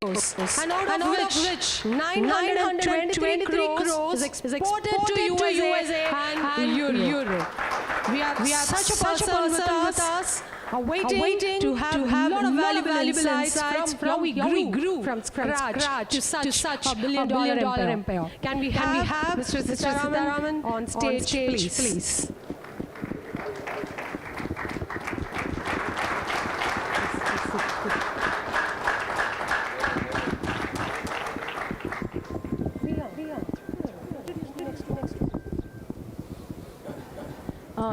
and out of which 923 crores is exported to USA and Europe. We have such a person with us waiting to have a lot of valuable insights from how we grew from scratch to such a billion-dollar empire. Can we have Mr. Sitaraman on stage, please?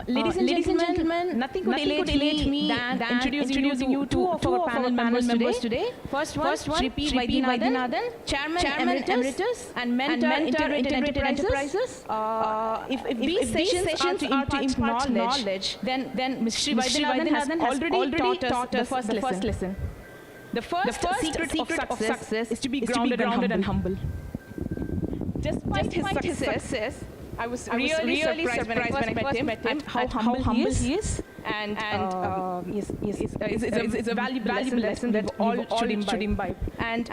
Ladies and gentlemen, nothing could elate me than introducing you to two of our panel members today. First one, Shri P. Bidyuth, Chairman Emeritus and Mentor Integrated Enterprises. If these sessions are to impart knowledge, then Ms. Shri Bidyuth has already taught us the first lesson. The first secret of success is to be grounded and humble. Despite his success, I was really surprised when I first met him how humble he is. And it's a valuable lesson that all should imbibe. And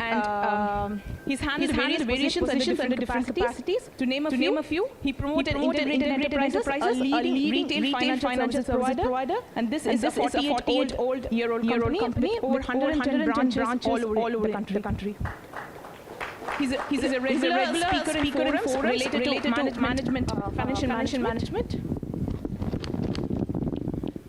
he's handled various positions under different capacities. To name a few, he promoted Integrated Enterprises, a leading retail financial services provider. And this is a 48-year-old company with over 110 branches all over the country. He's a regular speaker in forums related to management, financial management.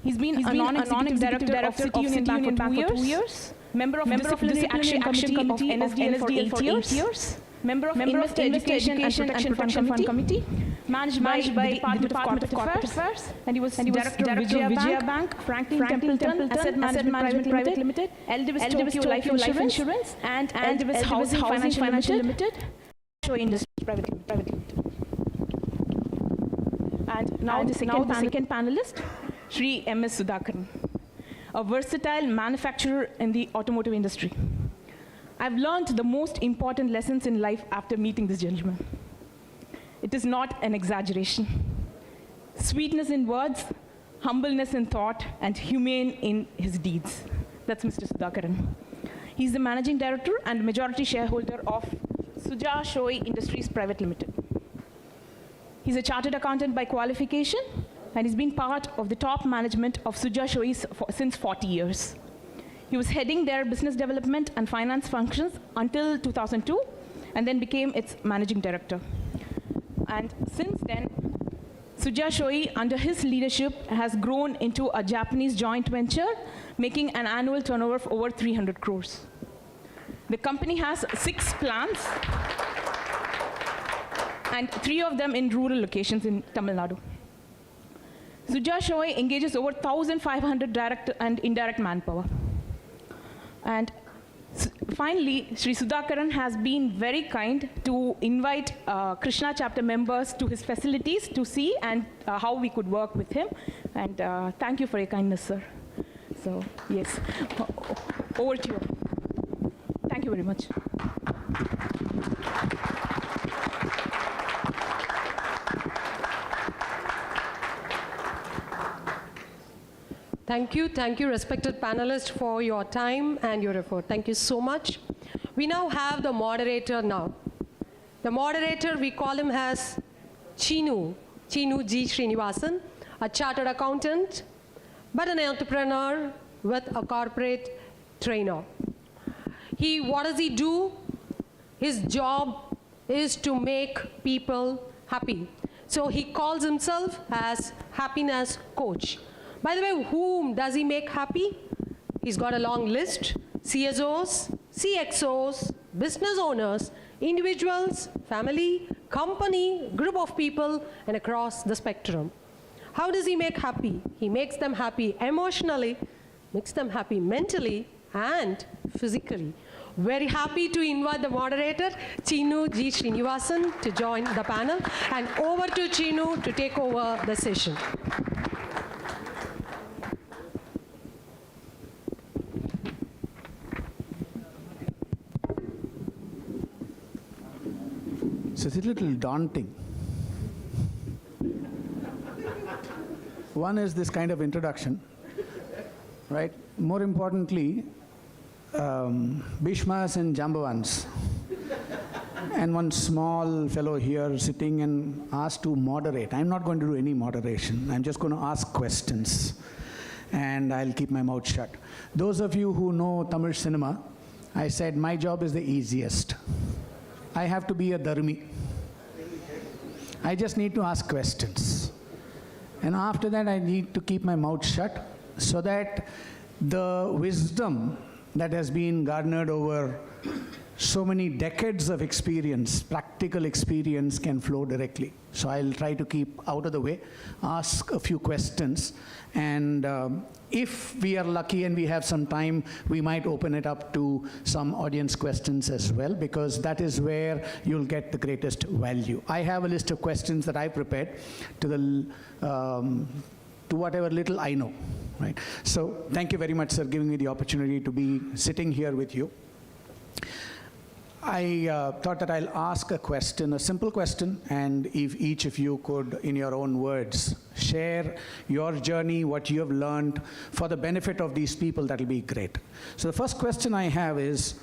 He's been a non-executive director of City Union Bank for 2 years, member of Disciplinary Action Committee of NSDL for 8 years, member of Investor Education and Protection Fund Committee, managed by the Department of Corporate Affairs, and he was director of Vijaya Bank, Franklin Templeton Asset Management Private Limited, LDVIS Tokyo Life Insurance, and LDVIS Housing Financial Limited, Show Industries Private Limited. And now the second panelist, Shri M.S. Sudhakaran, a versatile manufacturer in the automotive industry. I've learned the most important lessons in life after meeting this gentleman. It is not an exaggeration. Sweetness in words, humbleness in thought, and humane in his deeds. That's Mr. Sudhakaran. He's the managing director and majority shareholder of Suja Shoei Industries Private Limited. He's a chartered accountant by qualification, and he's been part of the top management of Suja Shoei since 40 years. He was heading their business development and finance functions until 2002, and then became its managing director. And since then, Suja Shoei, under his leadership, has grown into a Japanese joint venture, making an annual turnover of over 300 crores. The company has 6 plants, and 3 of them in rural locations in Tamil Nadu. Suja Shoei engages over 1,500 direct and indirect manpower. And finally, Shri Sudhakaran has been very kind to invite Krishna chapter members to his facilities to see and how we could work with him. And thank you for your kindness, sir. So, yes, over to you. Thank you very much. Thank you, respected panelists, for your time and your effort. Thank you so much. We now have the moderator now. The moderator, we call him as Chinu G. Srinivasan, a chartered accountant, but an entrepreneur with a corporate trainer. What does he do? His job is to make people happy. So he calls himself as happiness coach. By the way, whom does he make happy? He's got a long list: CSOs, CXOs, business owners, individuals, family, company, group of people, and across the spectrum. How does he make happy? He makes them happy emotionally, makes them happy mentally, and physically. Very happy to invite the moderator, Chinu G. Srinivasan, to join the panel. And over to Chinu to take over the session. So it's a little daunting. One is this kind of introduction, right? More importantly, Bhishmas and Jambavans. And one small fellow here sitting and asked to moderate. I'm not going to do any moderation. I'm just going to ask questions. And I'll keep my mouth shut. Those of you who know Tamil cinema, I said my job is the easiest. I have to be a dharmi. I just need to ask questions. And after that, I need to keep my mouth shut so that the wisdom that has been garnered over so many decades of experience, practical experience, can flow directly. So I'll try to keep out of the way, ask a few questions, and if we are lucky and we have some time, we might open it up to some audience questions as well, because that is where you'll get the greatest value. I have a list of questions that I prepared to whatever little I know. Right. So thank you very much, sir, giving me the opportunity to be sitting here with you. I thought that I'll ask a question, a simple question, and if each of you could, in your own words, share your journey, what you have learned, for the benefit of these people, that'll be great. So the first question I have is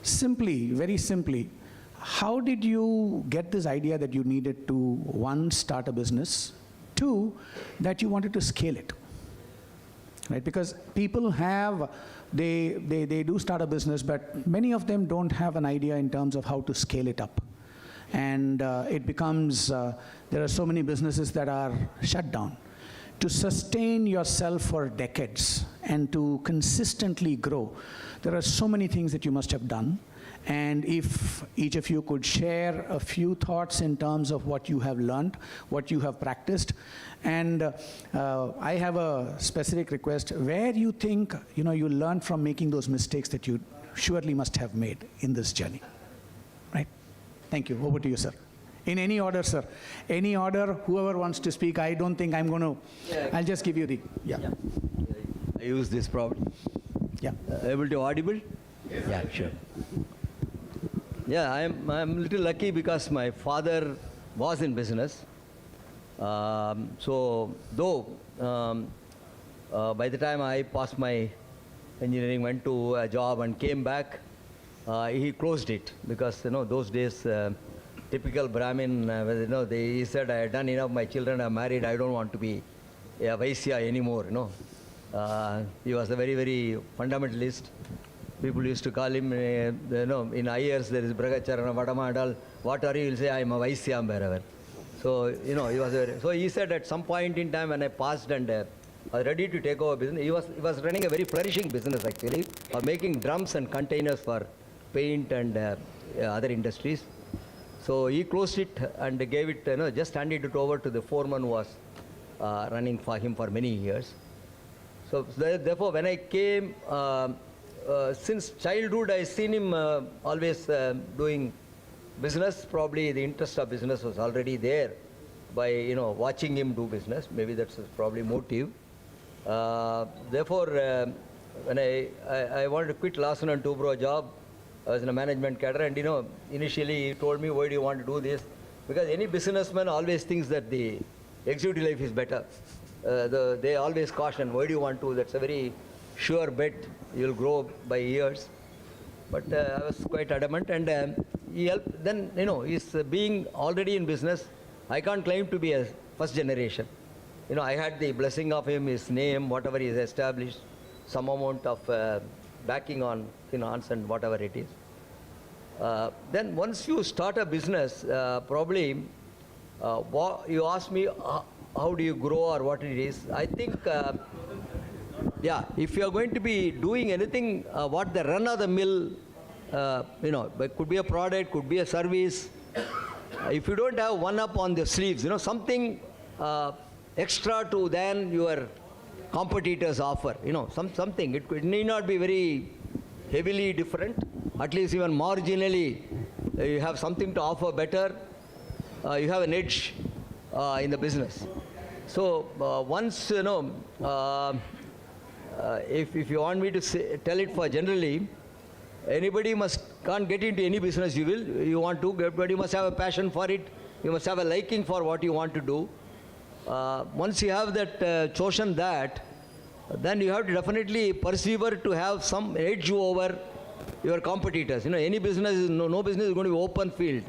simply, very simply, how did you get this idea that you needed to, one, start a business, two, that you wanted to scale it? Right? Because people have, they do start a business, but many of them don't have an idea in terms of how to scale it up. And it becomes, there are so many businesses that are shut down. To sustain yourself for decades and to consistently grow, there are so many things that you must have done. And if each of you could share a few thoughts in terms of what you have learned, what you have practiced, and I have a specific request, where you think you learned from making those mistakes that you surely must have made in this journey. Right? Thank you. Over to you, sir. In any order, sir. Any order, whoever wants to speak. I don't think I'm going to, I'll just give you the, yeah. I use this problem. Yeah. Able to audible? Yeah, sure. Yeah, I'm a little lucky because my father was in business. So though by the time I passed my engineering, went to a job and came back, he closed it because those days typical Brahmin, he said, I had done enough, my children are married, I don't want to be a Vaisya anymore. He was a very, very fundamentalist. People used to call him, in Ayers there is Bragacharana, Vadamadal, what are you? He'll say, I am a Vaisya wherever. So, he was so he said at some point in time when I passed and I was ready to take over business, he was running a very flourishing business actually, of making drums and containers for paint and other industries. So he closed it and gave it, just handed it over to the foreman who was running for him for many years. So therefore when I came, since childhood I seen him always doing business. Probably the interest of business was already there by watching him do business. Maybe that's probably motive. Therefore, when I wanted to quit Larsen and Toubro job, I was in a management cadre, and initially he told me, why do you want to do this? Because any businessman always thinks that the executive life is better. They always caution, why do you want to? That's a very sure bet. You'll grow by years. But I was quite adamant, and he helped. Then, he's being already in business. I can't claim to be a first generation. I had the blessing of him, his name, whatever he has established, some amount of backing on finance and whatever it is. Then once you start a business, probably you ask me how do you grow or what it is. I think, yeah, if you are going to be doing anything, what the run of the mill, it could be a product, could be a service. If you don't have one up on the sleeves, something extra to than your competitors offer, something. It need not be very heavily different. At least even marginally, you have something to offer better. You have an edge in the business. So once, if you want me to tell it for generally, anybody can't get into any business you want to, but you must have a passion for it. You must have a liking for what you want to do. Once you have that chosen that, then you have to definitely persevere to have some edge over your competitors. Any business is no business is going to be open field.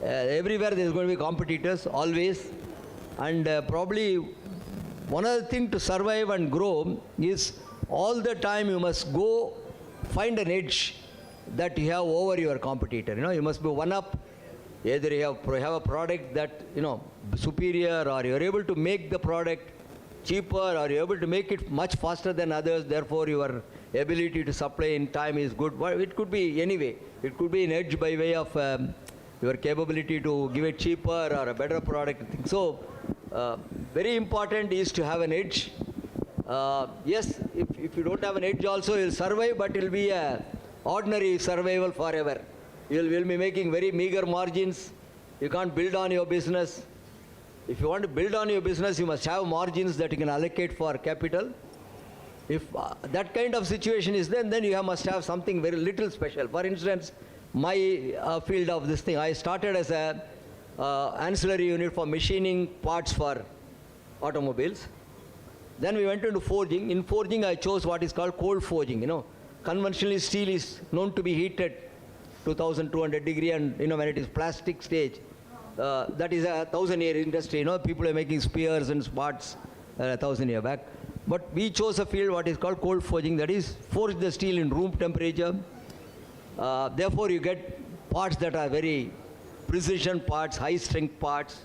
Everywhere there is going to be competitors always, and probably one other thing to survive and grow is all the time you must go find an edge that you have over your competitor. You must be one up. Either you have a product that superior, or you're able to make the product cheaper, or you're able to make it much faster than others. Therefore, your ability to supply in time is good. Well, it could be anyway. It could be an edge by way of your capability to give it cheaper or a better product. So, very important is to have an edge. Yes, if you don't have an edge also, you'll survive, but it'll be a ordinary survival forever. You'll be making very meager margins. You can't build on your business. If you want to build on your business, you must have margins that you can allocate for capital. If that kind of situation is then you must have something very little special. For instance, my field of this thing, I started as a ancillary unit for machining parts for automobiles. Then we went into forging. In forging, I chose what is called cold forging. Conventionally, steel is known to be heated 2,200 degree, and when it is plastic stage, that is a 1,000-year industry. People are making spears and swords 1,000 years back. But we chose a field what is called cold forging, that is forge the steel in room temperature. Therefore, you get parts that are very precision parts, high strength parts.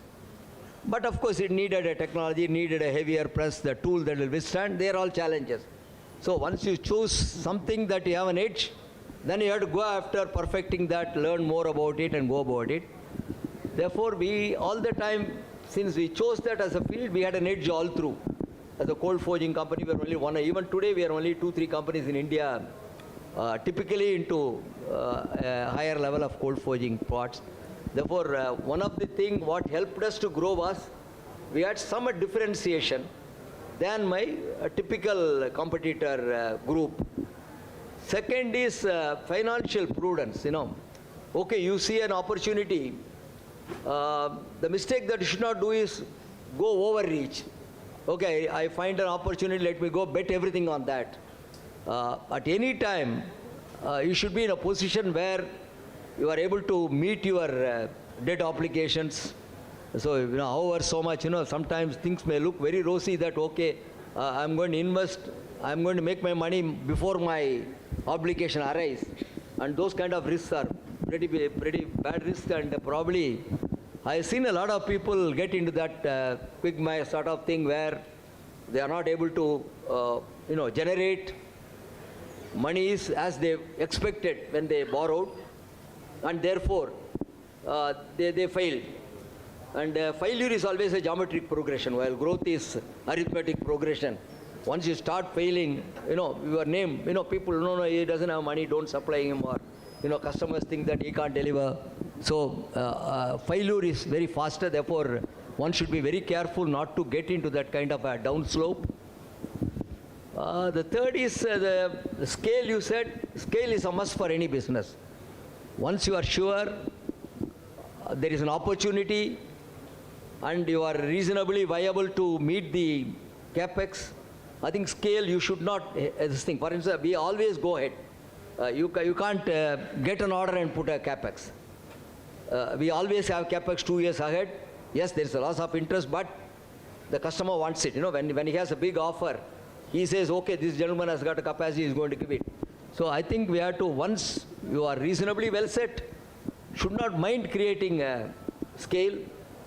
But of course, it needed a technology, it needed a heavier press, the tool that will withstand. They are all challenges. So once you choose something that you have an edge, then you have to go after perfecting that, learn more about it and go about it. Therefore, we all the time, since we chose that as a field, we had an edge all through. As a cold forging company, we are only one. Even today, we are only 2-3 companies in India, typically into a higher level of cold forging parts. Therefore, one of the things what helped us to grow was we had some differentiation than my typical competitor group. Second is financial prudence. Okay, you see an opportunity. The mistake that you should not do is go overreach. Okay, I find an opportunity, let me go bet everything on that. At any time, you should be in a position where you are able to meet your debt obligations. So, however, so much, sometimes things may look very rosy that, okay, I'm going to invest, I'm going to make my money before my obligation arise. And those kind of risks are pretty bad risks, and probably I've seen a lot of people get into that quagmire sort of thing where they are not able to, generate monies as they expected when they borrowed, and therefore they failed. And failure is always a geometric progression, while growth is arithmetic progression. Once you start failing, your name, people, no, he doesn't have money, don't supply him, or, customers think that he can't deliver. So failure is very faster, therefore one should be very careful not to get into that kind of a downslope. The third is the scale. You said scale is a must for any business. Once you are sure there is an opportunity and you are reasonably viable to meet the capex, I think scale you should not, this thing. For instance, we always go ahead. You can't get an order and put a capex. We always have capex 2 years ahead. Yes, there is a loss of interest, but the customer wants it. When he has a big offer, he says, okay, this gentleman has got a capacity, he is going to give it. So I think we have to, once you are reasonably well set, should not mind creating a scale.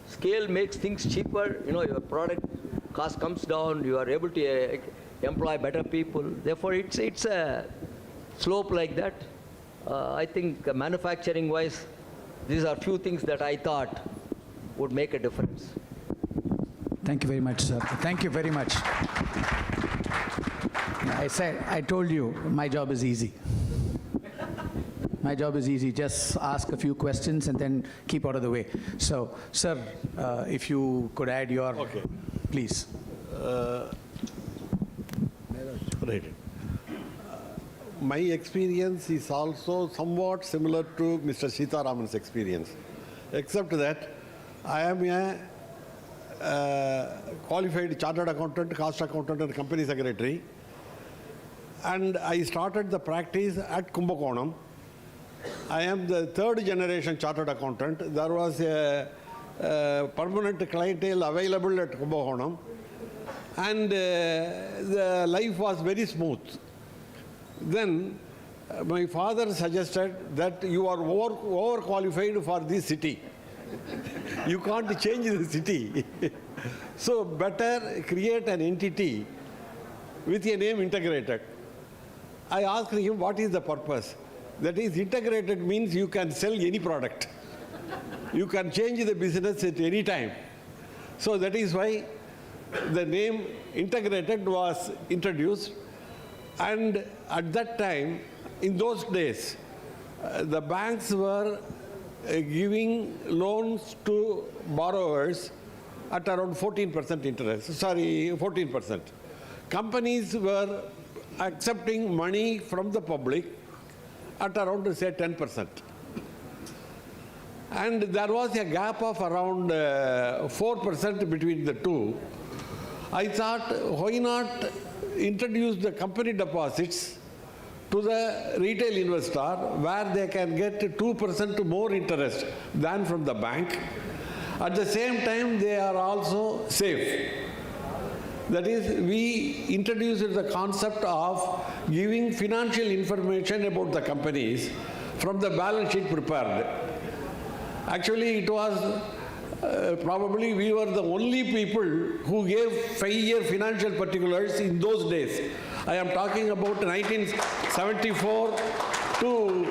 Scale makes things cheaper. Your product cost comes down. You are able to employ better people. Therefore, it's a slope like that. I think manufacturing-wise, these are few things that I thought would make a difference. Thank you very much, sir. Thank you very much. I told you, my job is easy. My job is easy. Just ask a few questions and then keep out of the way. So, sir, if you could add your... Okay. Please. Right. My experience is also somewhat similar to Mr. Sitaraman's experience, except that I am a qualified chartered accountant, cost accountant, and company secretary. and I started the practice at Kumbakonam. I am the third generation chartered accountant. There was a permanent clientele available at Kumbakonam, and the life was very smooth. Then my father suggested that you are overqualified for this city. You can't change the city. So better create an entity with a name integrated. I asked him, what is the purpose? That is, integrated means you can sell any product. You can change the business at any time. So that is why the name integrated was introduced. And at that time, in those days, the banks were giving loans to borrowers at around 14% interest, 14%. Companies were accepting money from the public at around, say, 10%. And there was a gap of around 4% between the two. I thought, why not introduce the company deposits to the retail investor, where they can get 2% more interest than from the bank. At the same time, they are also safe. That is, we introduced the concept of giving financial information about the companies from the balance sheet prepared. Actually, it was probably we were the only people who gave 5-year financial particulars in those days. I am talking about 1974 to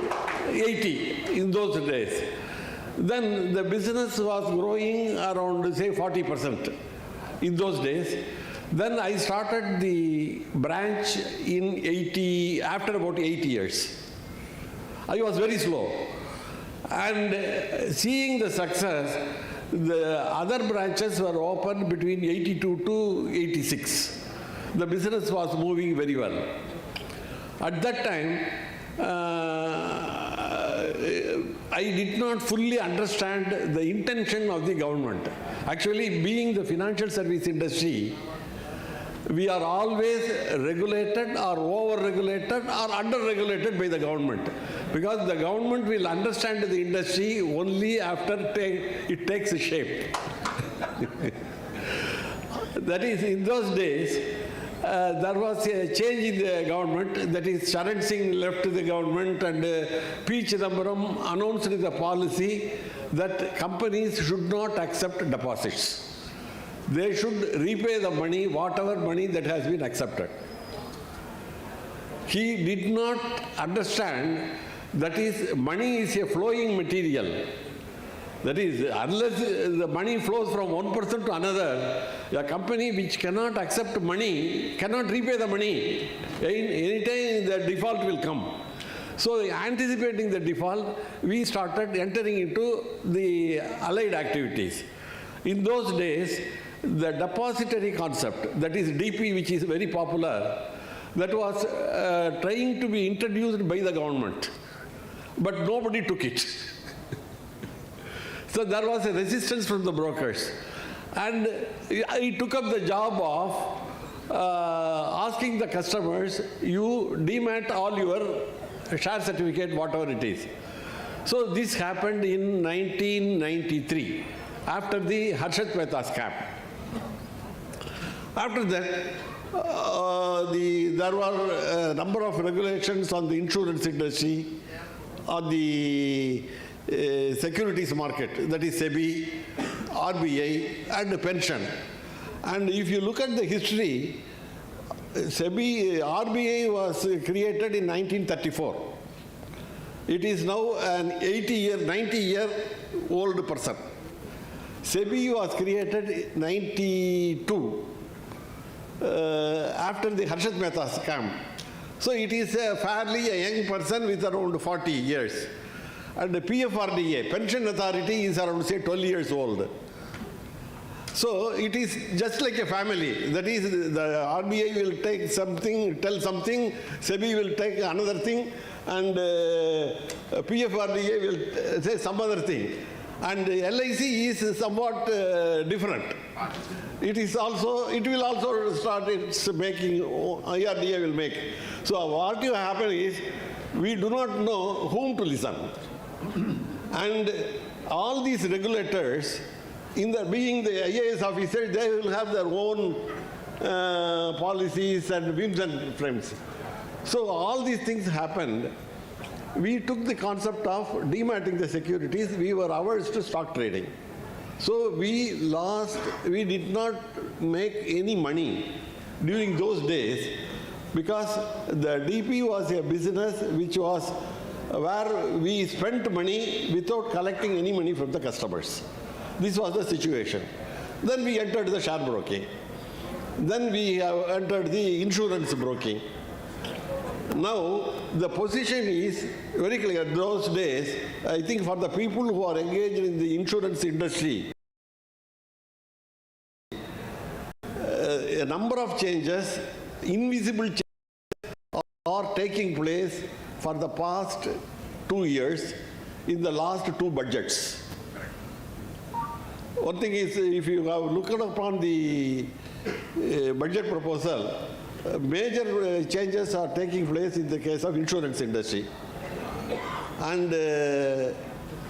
80 in those days. Then the business was growing around, say, 40% in those days. Then I started the branch after about 8 years. I was very slow. And seeing the success, the other branches were opened between 82 to 86. The business was moving very well. At that time, I did not fully understand the intention of the government. Actually, being the financial service industry, we are always regulated or over-regulated or under-regulated by the government, because the government will understand the industry only after it takes shape. That is, in those days, there was a change in the government. That is, Charan Singh left the government, and P. Chidambaram announced the policy that companies should not accept deposits. They should repay the money, whatever money that has been accepted. He did not understand that is, money is a flowing material. That is, unless the money flows from one person to another, a company which cannot accept money cannot repay the money. Any time the default will come. So, anticipating the default, we started entering into the allied activities. In those days, the depository concept, that is DP, which is very popular, that was trying to be introduced by the government, but nobody took it. So there was a resistance from the brokers, and I took up the job of asking the customers, you demat all your share certificate, whatever it is. So this happened in 1993, after the Harshad Mehta scam. After that, there were a number of regulations on the insurance industry, on the securities market, that is SEBI, RBI, and pension. And if you look at the history, RBI was created in 1934. It is now an 90-year-old person. SEBI was created in 92. After the Harshad Mehta scam. So it is fairly a young person with around 40 years. And the PFRDA, Pension Authority, is around, say, 12 years old. So it is just like a family. That is, the RBI will take something, tell something, SEBI will take another thing, and PFRDA will say some other thing. And LIC is somewhat different. It will also start its making, IRDA will make. So what will happen is, we do not know whom to listen. And all these regulators, being the IAS officers, they will have their own policies and whims and frames. So all these things happened. We took the concept of dematting the securities. We were averse to stock trading. So we did not make any money during those days, because the DP was a business which was where we spent money without collecting any money from the customers. This was the situation. Then we entered the share broking. Then we entered the insurance broking. Now, the position is very clear. Those days, I think for the people who are engaged in the insurance industry, a number of changes, invisible changes, are taking place for the past 2 years in the last 2 budgets. One thing is, if you have looked upon the budget proposal, major changes are taking place in the case of insurance industry. And the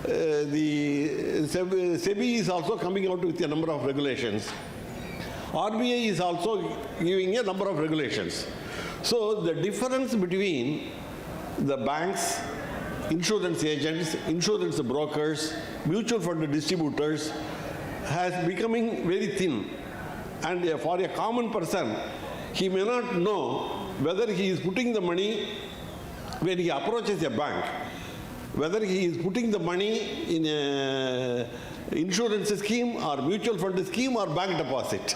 SEBI is also coming out with a number of regulations. RBI is also giving a number of regulations. So the difference between the banks, insurance agents, insurance brokers, mutual fund distributors has becoming very thin. And for a common person, he may not know whether he is putting the money when he approaches a bank, whether he is putting the money in an insurance scheme or mutual fund scheme or bank deposit,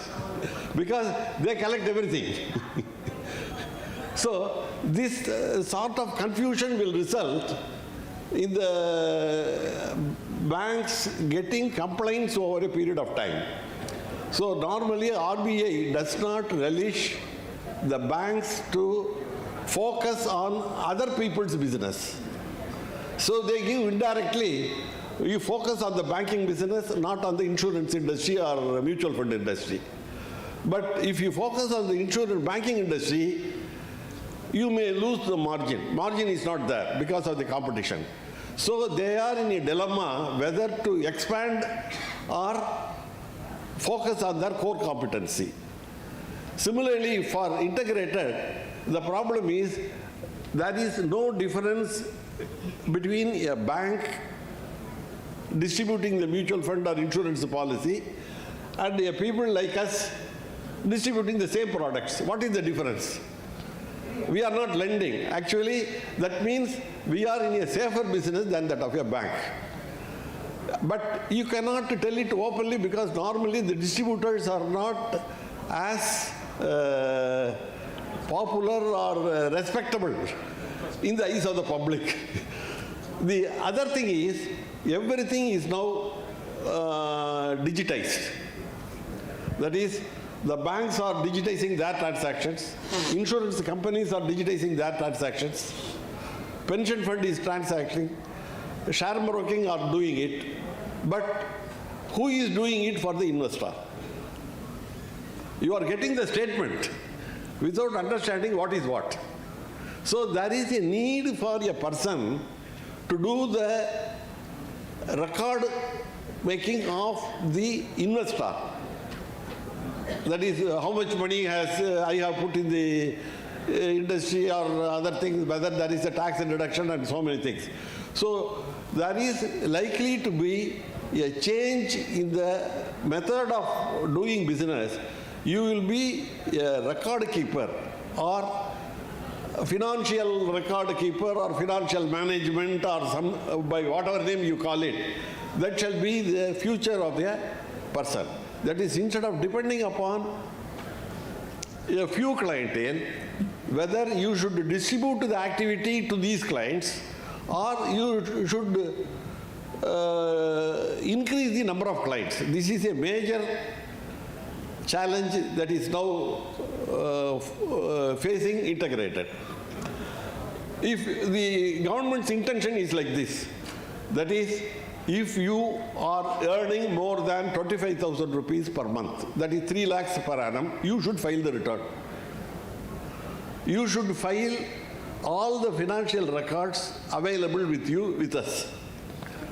because they collect everything. So this sort of confusion will result in the banks getting complaints over a period of time. So normally RBI does not relish the banks to focus on other people's business. So they give indirectly, you focus on the banking business, not on the insurance industry or mutual fund industry. But if you focus on the insurance banking industry, you may lose the margin. Margin is not there because of the competition. So they are in a dilemma whether to expand or focus on their core competency. Similarly, for integrated, the problem is there is no difference between a bank distributing the mutual fund or insurance policy and a people like us distributing the same products. What is the difference? We are not lending. Actually, that means we are in a safer business than that of a bank. But you cannot tell it openly because normally the distributors are not as popular or respectable in the eyes of the public. The other thing is, everything is now digitized. That is, the banks are digitizing their transactions, insurance companies are digitizing their transactions, pension fund is transacting, share broking are doing it, but who is doing it for the investor? You are getting the statement without understanding what is what. So there is a need for a person to do the record making of the investor. That is, how much money I have put in the industry or other things, whether there is a tax deduction and so many things. So there is likely to be a change in the method of doing business. You will be a record keeper or a financial record keeper or financial management or some, by whatever name you call it. That shall be the future of a person. That is, instead of depending upon a few clientele, whether you should distribute the activity to these clients or you should increase the number of clients. This is a major challenge that is now facing integrated. If the government's intention is like this, that is, if you are earning more than 25,000 rupees per month, that is 3 lakhs per annum, you should file the return. You should file all the financial records available with you, with us.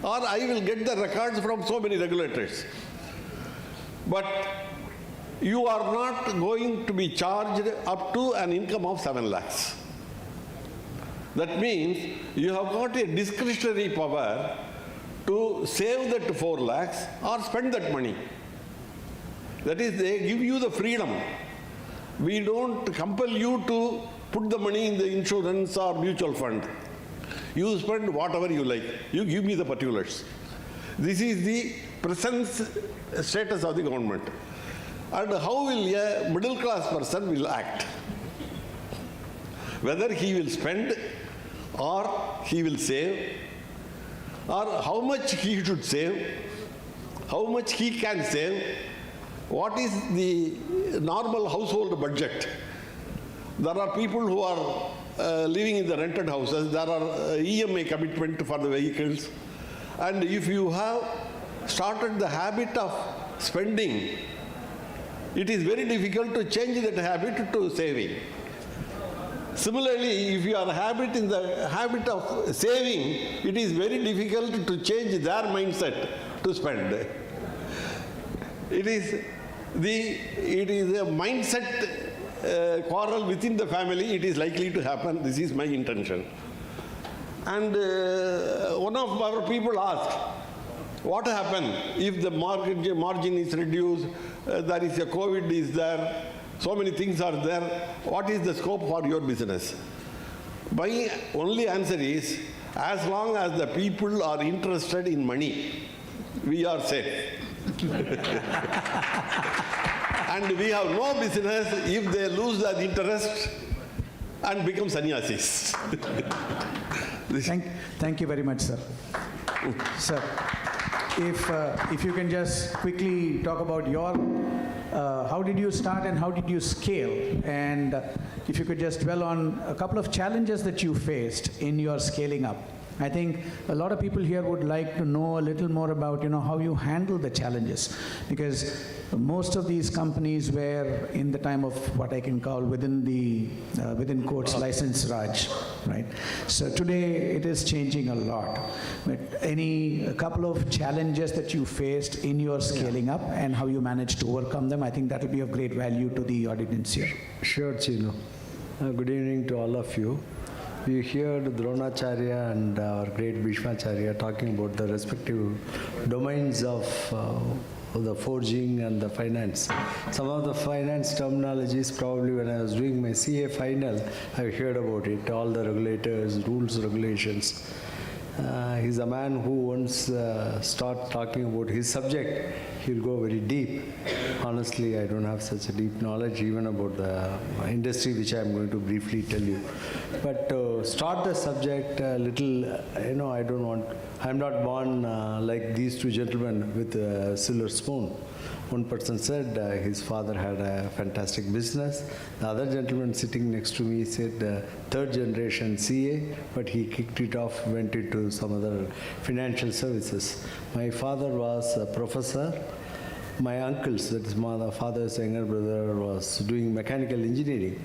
Or I will get the records from so many regulators. But you are not going to be charged up to an income of 7 lakhs. That means you have got a discretionary power to save that 4 lakhs or spend that money. That is, they give you the freedom. We don't compel you to put the money in the insurance or mutual fund. You spend whatever you like. You give me the particulars. This is the present status of the government. And how will a middle class person will act? Whether he will spend or he will save, or how much he should save, how much he can save, what is the normal household budget. There are people who are living in the rented houses, there are EMI commitment for the vehicles, and if you have started the habit of spending, it is very difficult to change that habit to saving. Similarly, if you are in the habit of saving, it is very difficult to change their mindset to spend. It is a mindset quarrel within the family. It is likely to happen. This is my intention. And one of our people asked, what happens if the margin is reduced, there is a COVID is there, so many things are there, what is the scope for your business? My only answer is, as long as the people are interested in money, we are safe. And we have no business if they lose that interest and become sannyasis. Thank you very much, sir. Sir, if you can just quickly talk about your, how did you start and how did you scale? And if you could just dwell on a couple of challenges that you faced in your scaling up. I think a lot of people here would like to know a little more about, how you handle the challenges, because most of these companies were in the time of what I can call within quotes license Raj, right? So today it is changing a lot. But a couple of challenges that you faced in your scaling up and how you managed to overcome them, I think that will be of great value to the audience here. Sure, Chinu. Good evening to all of you. We heard Dronacharya and our great Bhishmacharya talking about the respective domains of the forging and the finance. Some of the finance terminologies, probably when I was doing my CA final, I heard about it, all the regulators, rules, regulations. He's a man who once start talking about his subject, he'll go very deep. Honestly, I don't have such a deep knowledge even about the industry, which I'm going to briefly tell you. But start the subject a little, I'm not born like these two gentlemen with a silver spoon. One person said his father had a fantastic business. The other gentleman sitting next to me said third generation CA, but he kicked it off, went into some other financial services. My father was a professor. My uncles, that is my father's younger brother, was doing mechanical engineering.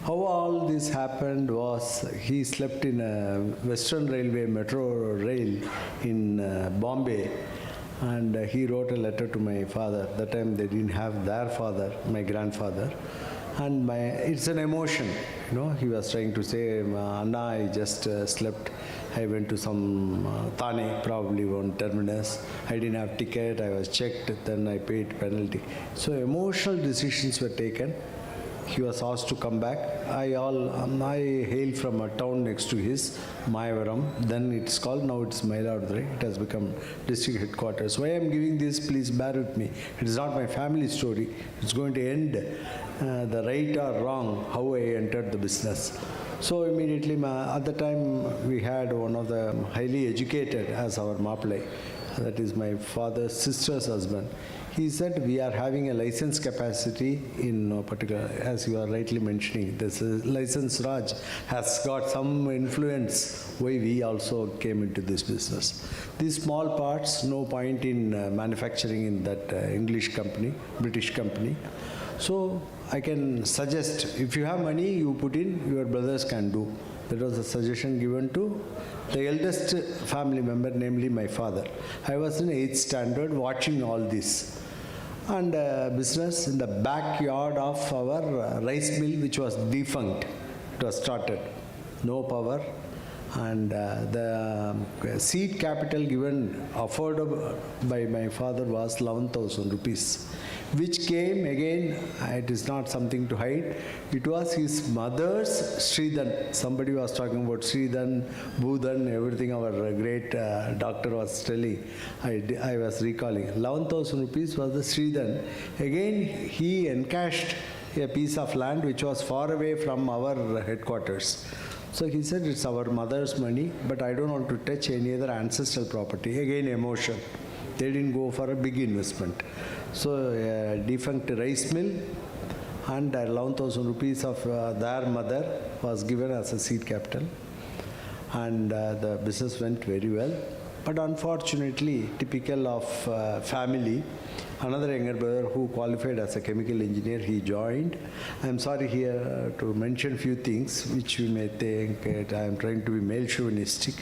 How all this happened was he slept in a Western Railway metro rail in Bombay. And he wrote a letter to my father. That time they didn't have their father, my grandfather. And it's an emotion, He was trying to say, Anna, I just slept. I went to some Thane, probably one terminus. I didn't have ticket. I was checked. Then I paid penalty. So emotional decisions were taken. He was asked to come back. I hail from a town next to his, Mayavaram. Then it's called, now it's Mayiladuthurai. It has become district headquarters. Why I'm giving this, please bear with me. It is not my family story. It's going to end the right or wrong, how I entered the business. So immediately, at the time, we had one of the highly educated as our Maplai. that is my father's sister's husband. He said we are having a license capacity in particular, as you are rightly mentioning, this license Raj has got some influence why we also came into this business. These small parts, no point in manufacturing in that English company, British company. So I can suggest, if you have money, you put in, your brothers can do. That was a suggestion given to the eldest family member, namely my father. I was in 8th standard watching all this. And business in the backyard of our rice mill, which was defunct. It was started. No power. And the seed capital given, affordable by my father was 11,000 rupees, which came again, it is not something to hide, it was his mother's Sridhan. Somebody was talking about Sridhan, Bhudan, everything our great doctor was telling. I was recalling. 11,000 rupees was the Sridhan. Again, he encashed a piece of land which was far away from our headquarters. So he said, it's our mother's money, but I don't want to touch any other ancestral property. Again, emotion. They didn't go for a big investment. So a defunct rice mill and 11,000 rupees of their mother was given as a seed capital. And the business went very well. But unfortunately, typical of family, another younger brother who qualified as a chemical engineer, he joined. I'm sorry here to mention few things which you may think I am trying to be male chauvinistic.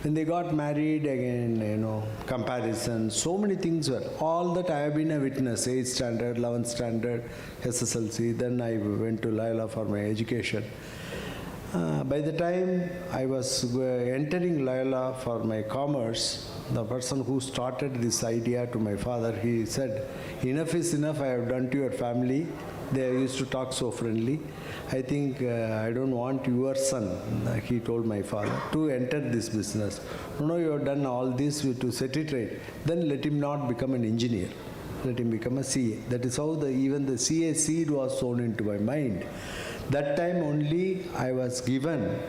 When they got married, again, comparison, so many things were. All that I have been a witness, 8th standard, 11th standard, SSLC, then I went to Loyola for my education. By the time I was entering Loyola for my commerce, the person who started this idea to my father, he said, enough is enough, I have done to your family. They used to talk so friendly. I think I don't want your son, he told my father, to enter this business. No, you have done all this to set it right. Then let him not become an engineer. Let him become a CA. That is how even the CA seed was sown into my mind. That time only I was given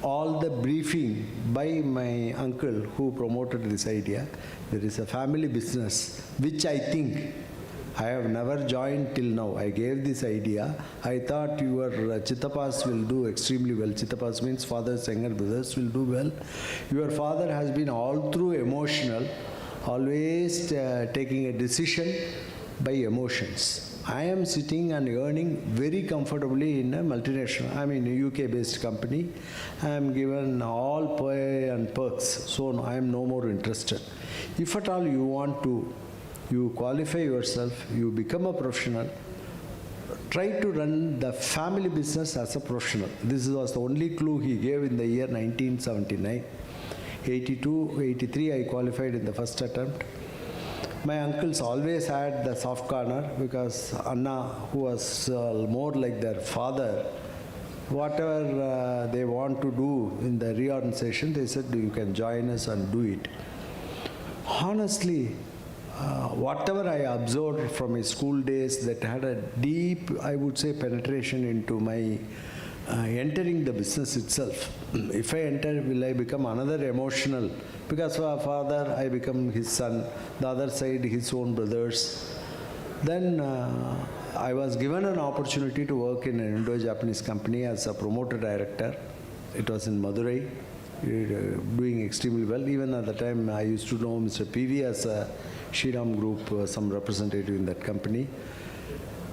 all the briefing by my uncle who promoted this idea. There is a family business which I think I have never joined till now. I gave this idea. I thought your Chittapas will do extremely well. Chittapas means fathers, younger brothers will do well. Your father has been all through emotional, always taking a decision by emotions. I am sitting and earning very comfortably in a multinational, I mean a UK-based company. I am given all pay and perks, so I am no more interested. If at all you want to, you qualify yourself, you become a professional, try to run the family business as a professional. This was the only clue he gave in the year 1979. 82, 83 I qualified in the first attempt. My uncles always had the soft corner because Anna, who was more like their father, whatever they want to do in the reorganization, they said, you can join us and do it. Honestly, whatever I observed from my school days that had a deep, I would say, penetration into my entering the business itself. If I enter, will I become another emotional? Because for father, I become his son, the other side, his own brothers. Then I was given an opportunity to work in an Indo-Japanese company as a promoter director. It was in Madurai, doing extremely well. Even at the time, I used to know Mr. PV as a Shriram Group, some representative in that company.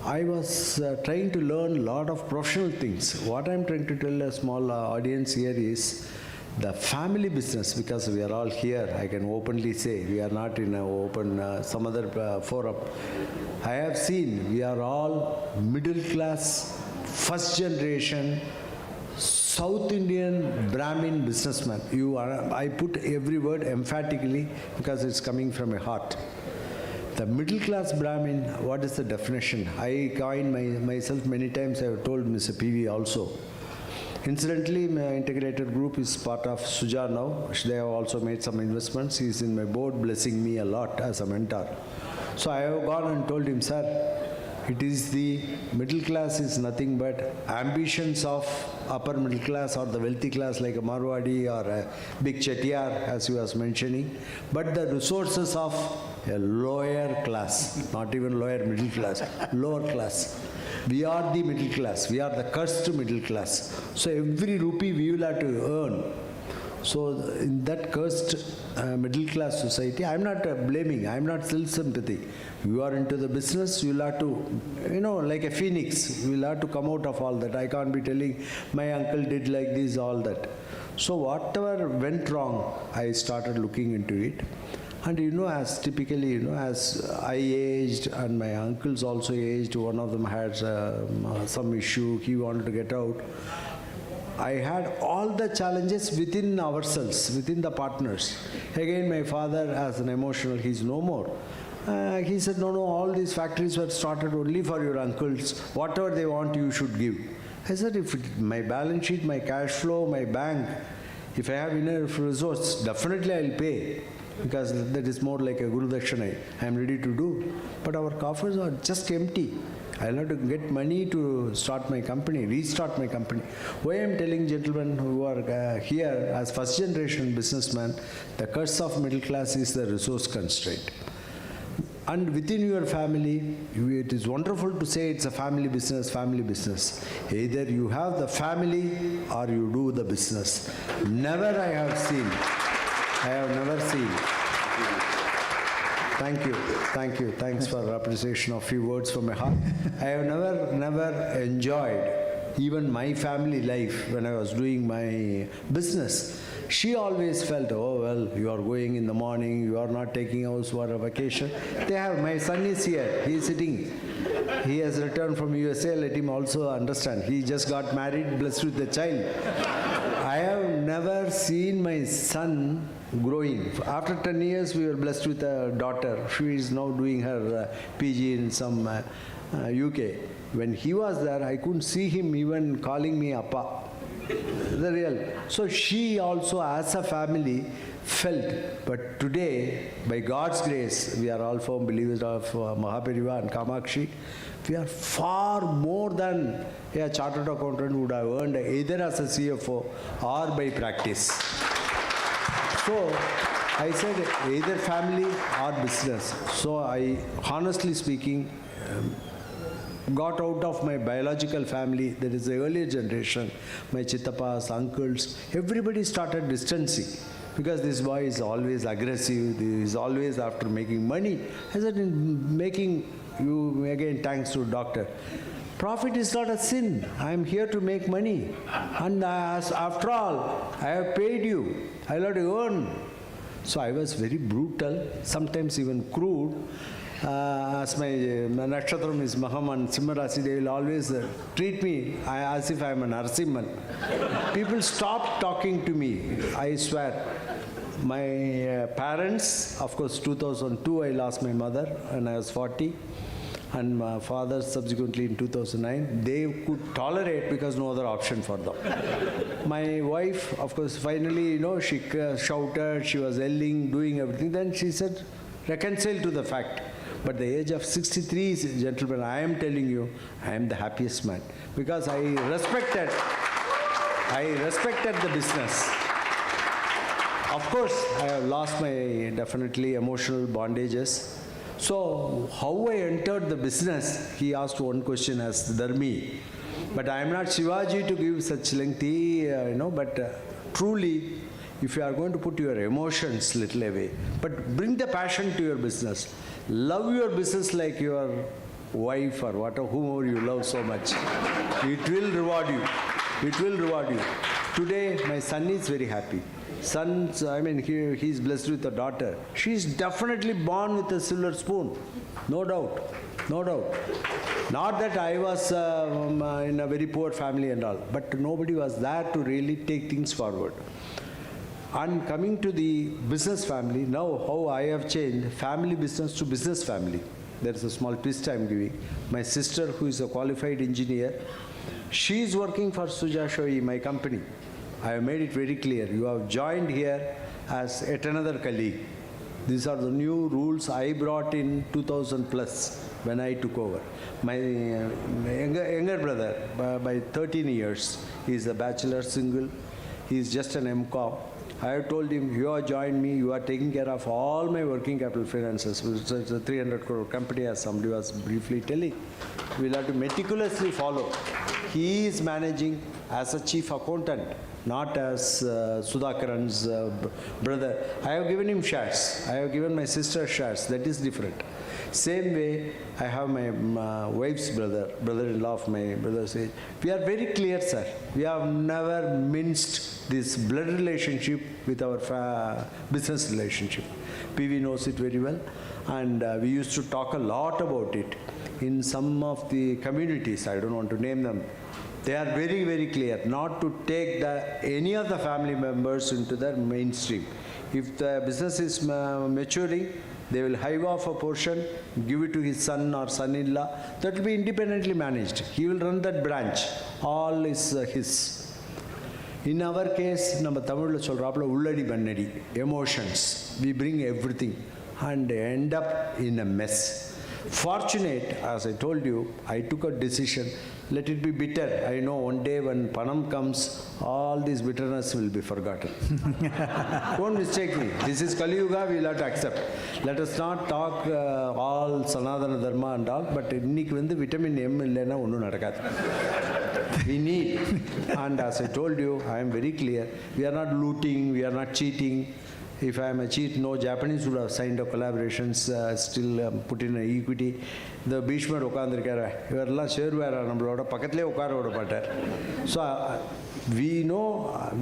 I was trying to learn a lot of professional things. What I'm trying to tell a small audience here is the family business, because we are all here, I can openly say, we are not in an open, some other forum. I have seen we are all middle class, first generation, South Indian Brahmin businessman. I put every word emphatically because it's coming from a heart. The middle class Brahmin, what is the definition? I coined myself many times, I have told Mr. PV also. Incidentally, my integrated group is part of Suja now. They have also made some investments. He is in my board, blessing me a lot as a mentor. So I have gone and told him, sir, It is the middle class is nothing but ambitions of upper middle class or the wealthy class like a Marwadi or a big Chettiar as you was mentioning, but the resources of a lower class, not even lower middle class, lower class. We are the middle class. We are the cursed middle class. So every rupee we will have to earn. So in that cursed middle class society, I'm not blaming, I'm not self-sympathy. You are into the business, you'll have to, like a phoenix, you'll have to come out of all that. I can't be telling my uncle did like this, all that. So whatever went wrong, I started looking into it. And as typically, as I aged and my uncles also aged, one of them had some issue, he wanted to get out. I had all the challenges within ourselves, within the partners. Again, my father, as an emotional, he's no more. He said, no, all these factories were started only for your uncles. Whatever they want, you should give. I said, my balance sheet, my cash flow, my bank, if I have enough resource, definitely I'll pay. Because that is more like a Guru Dakshana I am ready to do. But our coffers are just empty. I'll have to get money to start my company, restart my company. Why I am telling gentlemen who are here as first generation businessmen, the curse of middle class is the resource constraint. And within your family, it is wonderful to say it's a family business, family business. Either you have the family or you do the business. Never I have never seen. Thank you. Thanks for appreciation of few words from my heart. I have never enjoyed even my family life when I was doing my business. She always felt, oh well, you are going in the morning, you are not taking us for a vacation. My son is here, he is sitting. He has returned from USA, let him also understand. He just got married, blessed with a child. I have never seen my son growing. After 10 years, we were blessed with a daughter. She is now doing her PG in some UK. When he was there, I couldn't see him even calling me Appa. The real. So she also, as a family, felt. But today, by God's grace, we are all firm believers of Mahaperiva and Kamakshi. We are far more than a chartered accountant would have earned either as a CFO or by practice. So I said either family or business. So I, honestly speaking, got out of my biological family, that is the earlier generation, my chitappas, uncles, everybody started distancing because this boy is always aggressive, he is always after making money. I said, in making, you again thanks to doctor, profit is not a sin. I am here to make money. And after all, I have paid you. I will have to earn. So I was very brutal, sometimes even crude. As my nakshatram is Maham and Simharasi, they will always treat me as if I am a Narasimhan. People stopped talking to me, I swear. My parents, of course, 2002 I lost my mother when I was 40. And my father subsequently in 2009, they could tolerate because no other option for them. My wife, of course, finally, she shouted, she was yelling, doing everything. Then she said, reconcile to the fact. But the age of 63, gentlemen, I am telling you, I am the happiest man. Because I respected the business. Of course, I have lost my definitely emotional bondages. So, how I entered the business, he asked one question as Dharmi. But I am not Shivaji to give such lengthy, but truly, if you are going to put your emotions little away, but bring the passion to your business. Love your business like your wife or whatever, whomever you love so much. It will reward you. It will reward you. Today, my son is very happy. He is blessed with a daughter. She is definitely born with a silver spoon. No doubt. No doubt. Not that I was in a very poor family and all, but nobody was there to really take things forward. And coming to the business family, now how I have changed family business to business family. There is a small twist I am giving. My sister, who is a qualified engineer, she is working for Sujashoi, my company. I have made it very clear. You have joined here as yet another colleague. These are the new rules I brought in 2000 plus. when I took over. My younger brother, by 13 years, he is a bachelor single. He is just an MCom. I have told him, you have joined me, you are taking care of all my working capital finances. It's a 300 crore company, as somebody was briefly telling. We'll have to meticulously follow. He is managing as a chief accountant, not as Sudhakaran's brother. I have given him shares. I have given my sister shares. That is different. Same way, I have my wife's brother-in-law of my brother's age. We are very clear, sir. We have never minced this blood relationship with our business relationship. PV knows it very well, and we used to talk a lot about it. In some of the communities, I don't want to name them, they are very, very clear not to take any of the family members into their mainstream. If the business is maturing, they will hive off a portion, give it to his son or son-in-law. That will be independently managed. He will run that branch. All is his. In our case, நம்ம தமிழ்ல சொல்றாப்ல உள்ளடி பன்னடி, emotions. We bring everything and end up in a mess. Fortunate, as I told you, I took a decision. Let it be bitter. I know one day when Panam comes, all this bitterness will be forgotten. Don't mistake me. This is Kali Yuga, we will have to accept. Let us not talk all Sanatana Dharma and all, but இன்னைக்கு வந்து vitamin M இல்லைன்னா ஒன்றும் நடக்காது. We need, and as I told you, I am very clear, we are not looting, we are not cheating. If I am a cheat, no Japanese would have signed up collaborations, still put in an equity. The Bhishma உட்கார்ந்திருக்காரு, இவரெல்லாம் சேர்வார நம்மளோட பக்கத்திலே உட்கார விட மாட்டார். So we know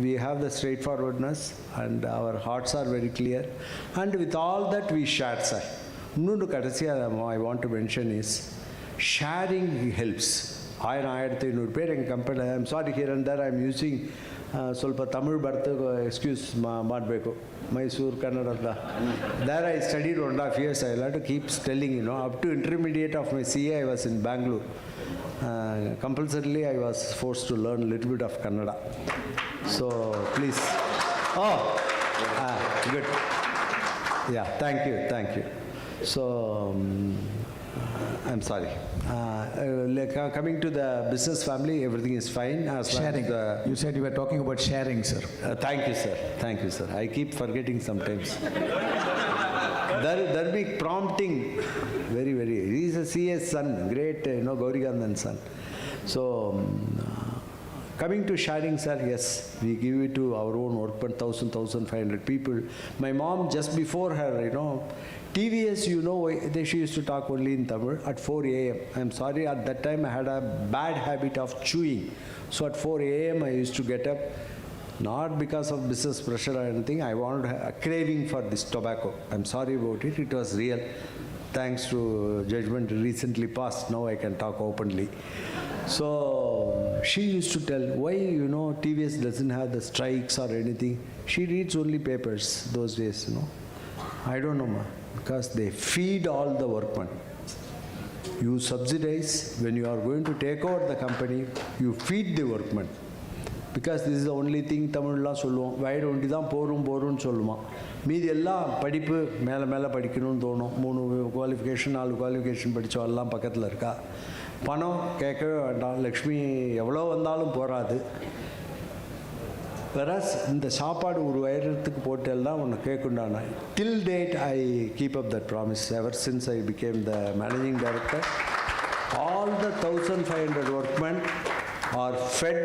we have the straightforwardness and our hearts are very clear, and with all that we share, sir. இன்னொன்று கடைசியாக I want to mention is sharing helps. 1500 பேர் எங்கள் கம்பெனியில், I'm sorry here and there I'm using ಸ್ವಲ್ಪ ತಮಿಳ್ ಬರ್ತದೆ, excuse ಮಾಡಬೇಕು. Mysuru Kannada there I studied 1.5 years. I have to keep telling, up to intermediate of my CA I was in Bangalore. Compulsorily I was forced to learn a little bit of Kannada. So please. Good. Yeah, thank you. So I'm sorry. Coming to the business family, everything is fine. Sharing. You said you were talking about sharing, sir. Thank you, sir. I keep forgetting sometimes. There'll be prompting. Very, very. He's a CS son, great, Gaurigandan's son. So, coming to sharing, sir, yes, we give it to our own work, 1,500 people. My mom, just before her, TVS, she used to talk only in Tamil at 4 a.m. I'm sorry, at that time I had a bad habit of chewing. So at 4 a.m. I used to get up, not because of business pressure or anything. I wanted a craving for this tobacco. I'm sorry about it. It was real. Thanks to judgment recently passed, now I can talk openly. So she used to tell, why, TVS doesn't have the strikes or anything. She reads only papers those days, I don't know, ma. Because they feed all the workmen. You subsidize, when you are going to take over the company, you feed the workmen. Because this is the only thing தமிழ்லாம் சொல்லுவோம், வயிறு ஒண்டி தான் போரும்னு சொல்லுவோம். மீதி எல்லாம் படிப்பு மேலே படிக்கணும்னு தோணும். 3 குவாலிஃபிகேஷன் 4 குவாலிஃபிகேஷன் படித்தவெல்லாம் பக்கத்தில் இருக்கா. பணம் கேட்கவே வேண்டாம், லக்ஷ்மி எவ்வளோ வந்தாலும் போகாது. Whereas இந்த சாப்பாடு ஒரு வயிறத்துக்கு போட்டெல்லாம் உன்னை கேட்குண்டானா. Till date I keep up that promise. Ever since I became the managing director, all the 1,500 workmen are fed.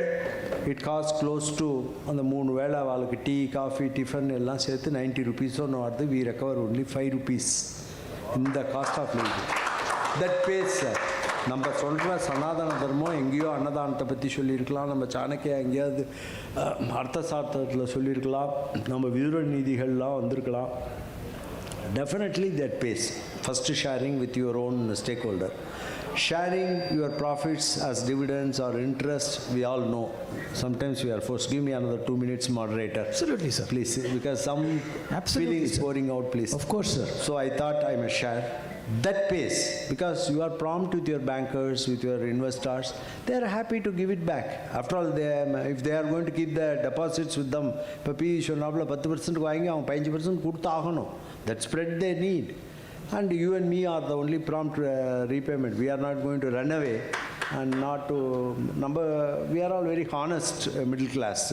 It costs close to அந்த 3 வேளை அவளுக்கு டீ காஃபி டிஃபன் எல்லாம் சேர்த்து 90 rupees ஒன்று வருது. We recover only 5 rupees in the cost of living. That pays, sir. நம்ம சொல்கிற சனாதன தர்மம் எங்கேயோ அன்னதானத்தை பற்றி சொல்லியிருக்கலாம், நம்ம சாணக்கியா எங்கேயாவது அர்த்த சாஸ்திரத்தில் சொல்லியிருக்கலாம், நம்ம விதுர நீதிகள்லாம் வந்திருக்கலாம். Definitely that pays. First sharing with your own stakeholder. Sharing your profits as dividends or interest, we all know. Sometimes we are forced. Give me another 2 minutes, moderator. Absolutely, sir. Please, because some feeling is pouring out, please. Of course, sir. So I thought I must share. That pays, because you are prompt with your bankers, with your investors. They are happy to give it back. After all, if they are going to keep the deposits with them, papi சொன்னாப்ல 10% வாங்கி அவன் 15% கொடுத்தாகணும். That spread they need. And you and me are the only prompt repayment. We are not going to run away and not to we are all very honest middle class,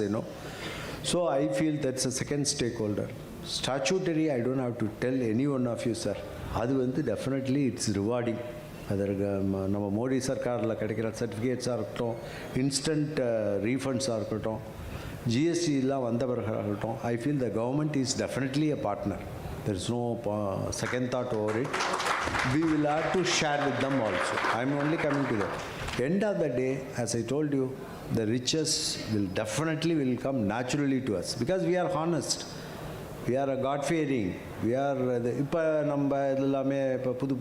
So I feel that's a second stakeholder. Statutory, I don't have to tell any one of you, sir. Adu definitely it's rewarding. அதற்கு நம்ம மோடி சர்க்காரில் கிடைக்கிற சர்டிஃபிகேட்ஸாக இருக்கட்டும், instant ரீஃபண்ட்ஸாக இருக்கட்டும், ஜிஎஸ்டிலாம் வந்த பிறகாகட்டும், I feel the government is definitely a partner. There is no second thought over it. We will have to share with them also. I am only coming to that. End of the day, as I told you, the riches will definitely come naturally to us because we are honest. We are a God-fearing. We are இப்போ நம்ம எல்லாமே இப்போ புது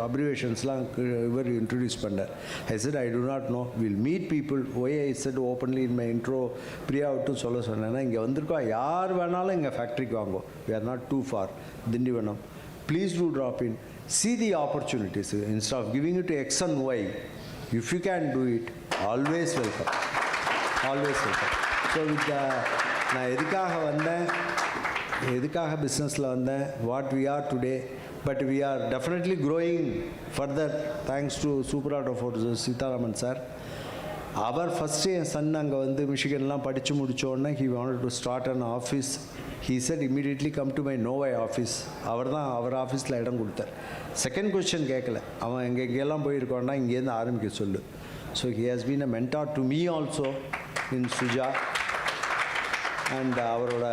abbreviationsலாம் இவர் introduce பண்ணார். I said I do not know. We'll meet people. Why I said openly in my intro Priya விட்டு சொல்ல சொன்னேன்னா இங்கே வந்திருக்கோம் யார் வேணாலும் எங்கள் ஃபேக்ட்ரிக்கு வாங்கோ. We are not too far. Tindivanam. Please do drop in. See the opportunities. Instead of giving it to X and Y, if you can do it, always welcome. Always welcome. So with நான் எதுக்காக பிஸ்னஸில் வந்தேன், what we are today, but we are definitely growing further thanks to Super Auto Forces Seetharaman sir. அவர் first என் son அங்கே மிஷிகன்லாம் படித்து முடித்தோடனே he wanted to start an office. He said immediately come to my நோவை ஆஃபீஸ். அவர் ஆஃபீஸில் இடம் கொடுத்தார். செகண்ட் கொஸ்டின் கேட்கல, அவன் எங்கெங்கெல்லாம் போயிருக்கோன்னா இங்கேருந்து ஆரம்பிக்க சொல்லு. So he has been a mentor to me also in Suja. And அவரோட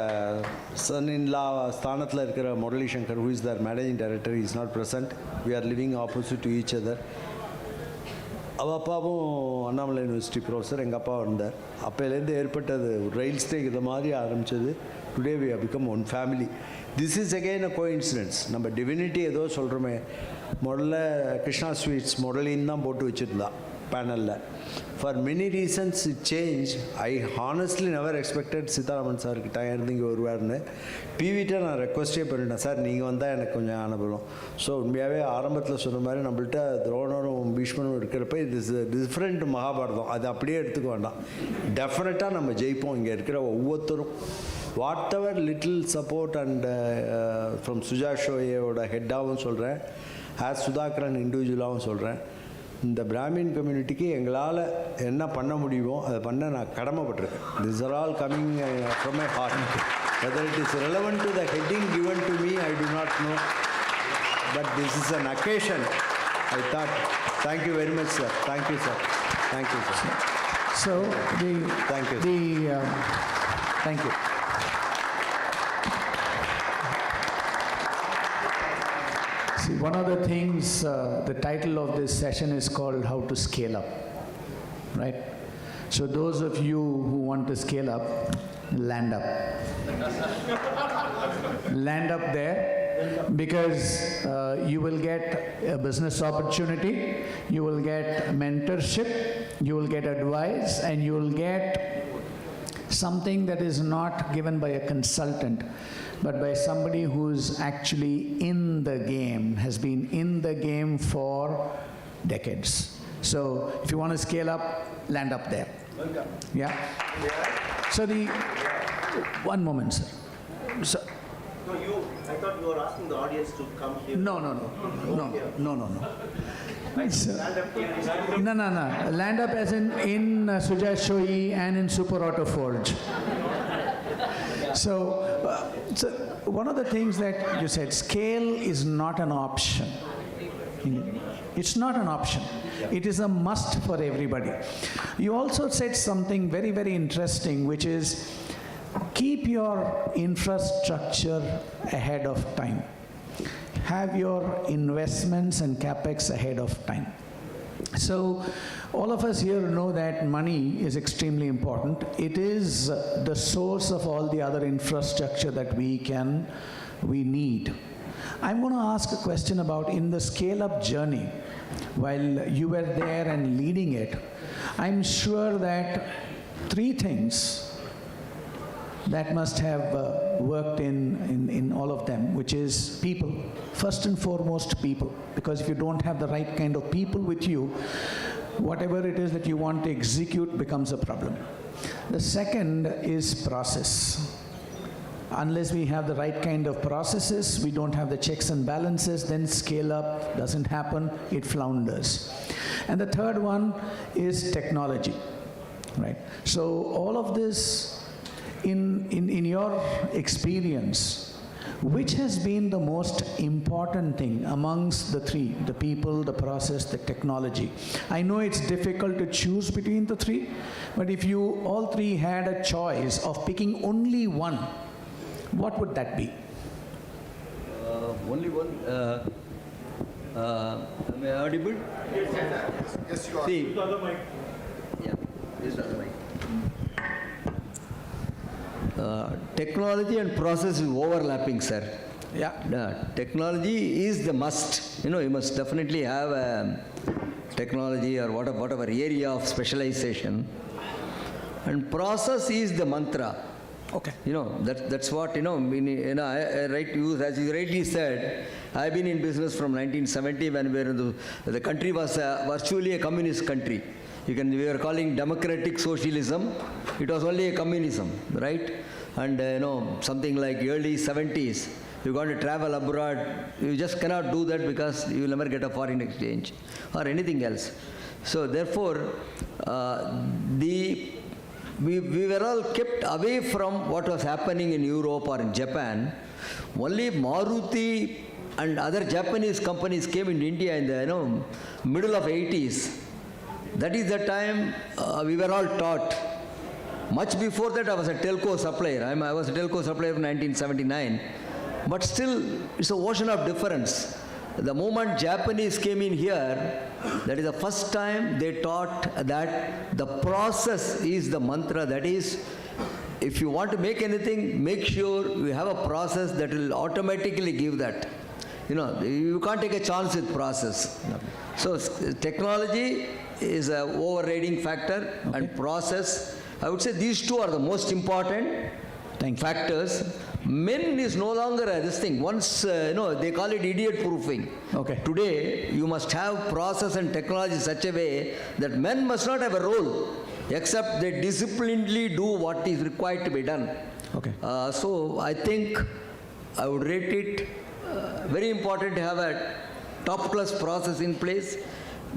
சன்-இன்-லா ஸ்தானத்தில் இருக்கிற Murali Shankar, who is the managing director, is not present. We are living opposite to each other. அவள் அப்பாவும் அண்ணாமலை யூனிவர்சிட்டி ப்ரொஃபஸர், எங்கள் அப்பா இருந்தார். அப்போலேருந்து ஏற்பட்டது ஒரு ரயில் ஸ்டேக் இது மாதிரி ஆரம்பித்தது. Today we have become one family. This is again a coincidence. நம்ம டிவினிட்டி ஏதோ சொல்கிறோமே, முதல்ல கிருஷ்ணா ஸ்வீட்ஸ் முரளின்னு தான் போட்டு வச்சுருந்தா பேனலில். For many reasons it changed. I honestly never expected Sitharaman சார்கிட்ட இருந்து இங்கே வருவார்னு. பிவிட்ட நான் ரெக்வஸ்டே பண்ணிட்டேன், சார் நீங்கள் வந்தால் எனக்கு கொஞ்சம் அனுபவம். ஸோ உண்மையாகவே ஆரம்பத்தில் சொன்ன மாதிரி நம்மள்கிட்ட துரோணரும் பீஷ்மனும் இருக்கிறப்ப இது இஸ் டிஃப்ரெண்ட் மகாபாரதம். அது அப்படியே எடுத்துக்க வேண்டாம். டெஃபினட்டாக நம்ம ஜெயிப்போம். இங்கே இருக்கிற ஒவ்வொருத்தரும் whatever little support and from Suja ஷோயோட ஹெட்டாகவும் சொல்கிறேன், ஆஸ் சுதாகரன் இண்டிவிஜுவலாகவும் சொல்கிறேன். இந்த பிராமின் கம்யூனிட்டிக்கு எங்களால் என்ன பண்ண முடியுமோ அதை பண்ண நான் கடமைப்பட்டிருக்கேன். This are all coming from my heart. Whether it is relevant to the heading given to me, I do not know. But this is an occasion. I thought, thank you very much, sir. Thank you, sir. Thank you, sir. So Thank you. Thank you. See, one of the things, the title of this session is called How to Scale Up, right? So those of you who want to scale up, land up. Land up there because you will get a business opportunity, you will get mentorship, you will get advice, and you will get something that is not given by a consultant, but by somebody who's actually in the game, has been in the game for decades. So if you want to scale up, land up there. Welcome. Yeah? So one moment, sir. So, I thought you were asking the audience to come here. no. No. Land up as in Suja Shoi and in Super Auto Forge. So one of the things that you said, scale is not an option. It's not an option. It is a must for everybody. You also said something very, very interesting, which is keep your infrastructure ahead of time. Have your investments and capex ahead of time. So all of us here know that money is extremely important. It is the source of all the other infrastructure that we need. I'm going to ask a question about in the scale-up journey, while you were there and leading it, I'm sure that three things that must have worked in all of them, which is people. First and foremost, people. Because if you don't have the right kind of people with you, whatever it is that you want to execute becomes a problem. The second is process. Unless we have the right kind of processes, we don't have the checks and balances, then scale up doesn't happen, it flounders. And the third one is technology, right? So all of this, in your experience, which has been the most important thing amongst the three, the people, the process, the technology? I know it's difficult to choose between the three, but if you all three had a choice of picking only one, what would that be? Only one. Am I audible? Yes, you are. See, yeah, this is the other mic. Technology and process is overlapping, sir. Yeah. Technology is the must. You must definitely have a technology or whatever area of specialization. And process is the mantra. Okay. That's what, as you rightly said, I've been in business from 1970 when the country was virtually a communist country. We were calling democratic socialism. It was only a communism, right? And, something like early 70s, you got to travel abroad. You just cannot do that because you will never get a foreign exchange or anything else. So therefore, we were all kept away from what was happening in Europe or in Japan. Only Maruti and other Japanese companies came into India in the middle of 80s. That is the time we were all taught. Much before that, I was a telco supplier. I was a telco supplier in 1979. But still, it's an ocean of difference. The moment Japanese came in here, that is the first time they taught that the process is the mantra. That is, if you want to make anything, make sure you have a process that will automatically give that. You can't take a chance with process. So technology is an overriding factor, and process, I would say these two are the most important factors. Men is no longer this thing. Once, they call it idiot proofing. Okay. Today, you must have process and technology in such a way that men must not have a role, except they disciplinedly do what is required to be done. Okay. So I think I would rate it very important to have a top-class process in place.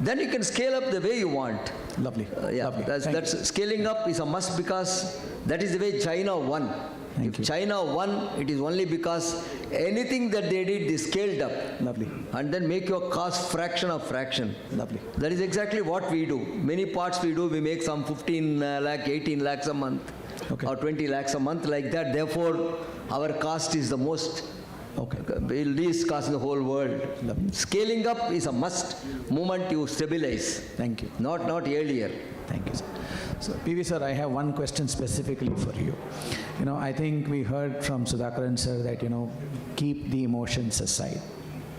Then you can scale up the way you want. Lovely. Lovely. That's scaling up is a must because that is the way China won. If China won, it is only because anything that they did, they scaled up. Lovely. And then make your cost fraction of fraction. Lovely. That is exactly what we do. Many parts we do, we make some 15 lakh, 18 lakhs a month, or 20 lakhs a month like that. Therefore, our cost is the most least cost in the whole world. Lovely. Scaling up is a must. Moment you stabilize. Thank you. Not earlier. Thank you, sir. So, PV sir, I have one question specifically for you. I think we heard from Sudhakaran sir that, keep the emotions aside,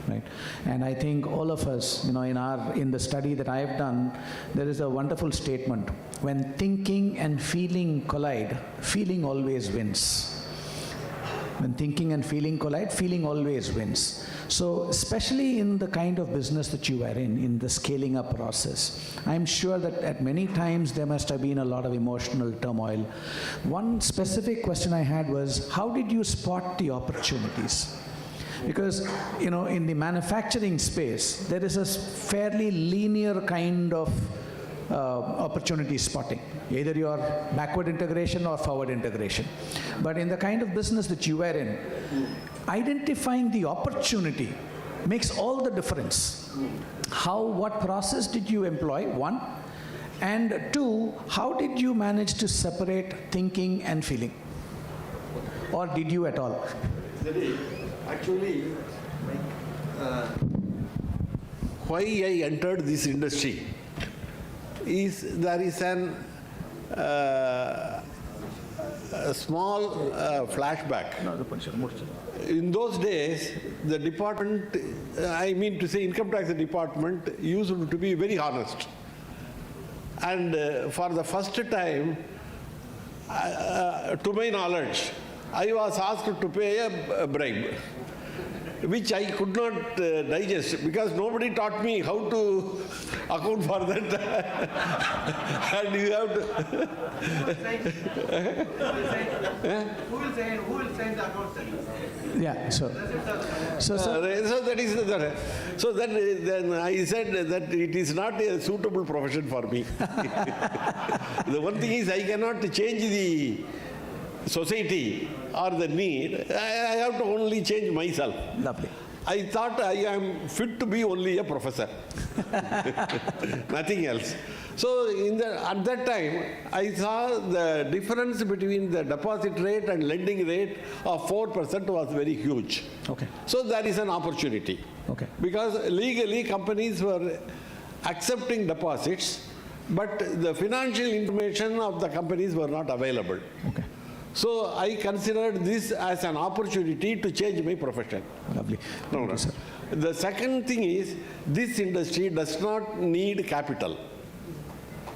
right? And I think all of us, in the study that I have done, there is a wonderful statement. When thinking and feeling collide, feeling always wins. When thinking and feeling collide, feeling always wins. So especially in the kind of business that you are in the scaling up process, I'm sure that at many times there must have been a lot of emotional turmoil. One specific question I had was, how did you spot the opportunities? Because, in the manufacturing space, there is a fairly linear kind of opportunity spotting. Either you are backward integration or forward integration. But in the kind of business that you are in, identifying the opportunity makes all the difference. What process did you employ, one? And two, how did you manage to separate thinking and feeling? Or did you at all? Actually, why I entered this industry is there is a small flashback. In those days, the department, income tax department used to be very honest. And for the first time, to my knowledge, I was asked to pay a bribe. which I could not digest because nobody taught me how to account for that. And you have to. Who will sign the account, sir? Yeah, so So that is so then I said that it is not a suitable profession for me. The one thing is I cannot change the society or the need. I have to only change myself. lovely. I thought I am fit to be only a professor, nothing else. So at that time, I saw the difference between the deposit rate and lending rate of 4% was very huge. Okay. So there is an opportunity. Okay. Because legally companies were accepting deposits, but the financial information of the companies were not available. Okay. So I considered this as an opportunity to change my profession. Lovely. No, Thank no. you, sir. The second thing is, this industry does not need capital,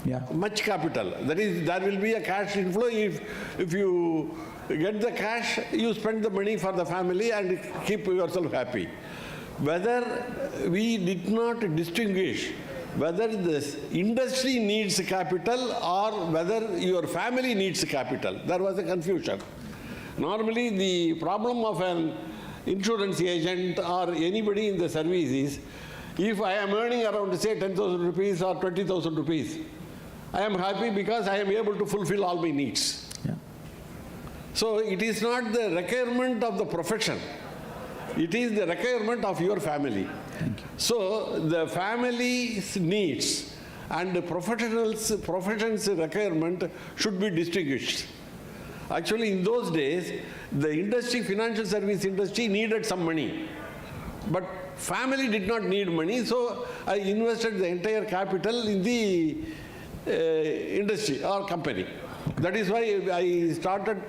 Yeah. much capital. That is, there will be a cash inflow. If you get the cash, you spend the money for the family and keep yourself happy. Whether we did not distinguish whether this industry needs capital or whether your family needs capital, there was a confusion. Normally, the problem of an insurance agent or anybody in the service is, if I am earning around, say, 10,000 rupees or 20,000 rupees, I am happy because I am able to fulfill all my needs. Yeah. So it is not the requirement of the profession. It is the requirement of your family. So the family's needs and the profession's requirement should be distinguished. Actually, in those days, the industry, financial service industry needed some money. But family did not need money, so I invested the entire capital in the industry or company. That is why I started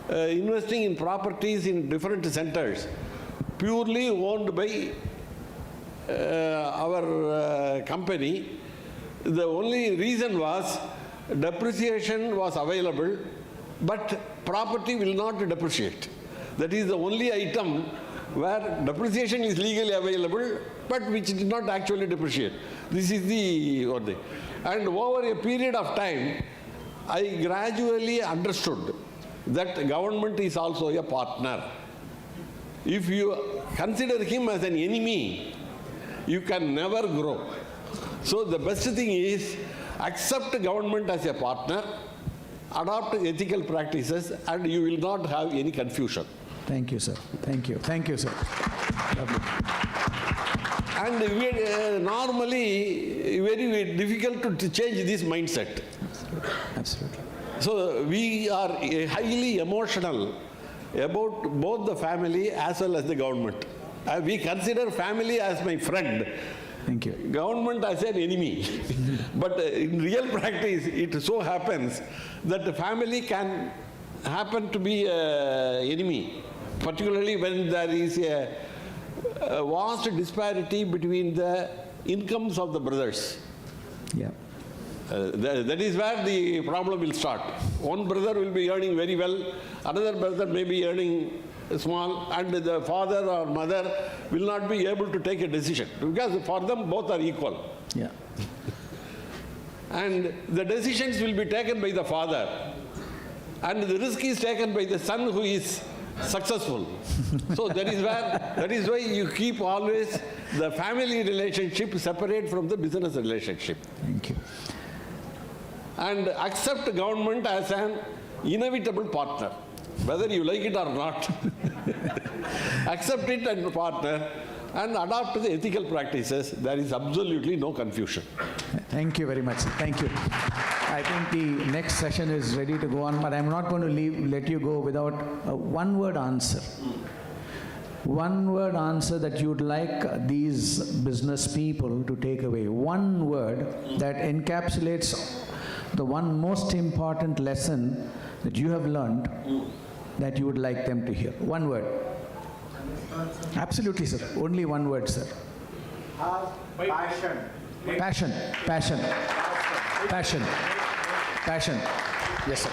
investing in properties in different centers, purely owned by our company. The only reason was depreciation was available, but property will not depreciate. That is the only item where depreciation is legally available, but which did not actually depreciate. This is the one thing. And over a period of time, I gradually understood that government is also a partner. If you consider him as an enemy, you can never grow. So the best thing is accept government as a partner, adopt ethical practices, and you will not have any confusion. Thank you, sir. Thank you. Thank you, sir. Lovely. And we, normally very difficult to change this mindset. Absolutely. So we are highly emotional about both the family as well as the government. We consider family as my friend, Thank you. government as an enemy. But in real practice, it so happens that the family can happen to be an enemy, particularly when there is a vast disparity between the incomes of the brothers. Yeah. That is where the problem will start. One brother will be earning very well, another brother may be earning small, and the father or mother will not be able to take a decision because for them both are equal. Yeah. And the decisions will be taken by the father, and the risk is taken by the son who is successful. So that is why you keep always the family relationship separate from the business relationship. Thank you. And accept government as an inevitable partner, whether you like it or not. Accept it and partner and adopt the ethical practices. There is absolutely no confusion. Thank you very much, sir. Thank you. I think the next session is ready to go on, but I'm not going to let you go without a one-word answer. One-word answer that you'd like these business people to take away. One word that encapsulates the one most important lesson that you have learned that you would like them to hear. One word. Absolutely, sir. Only one word, sir. Passion. Passion. Passion. Passion. Passion. Yes, sir.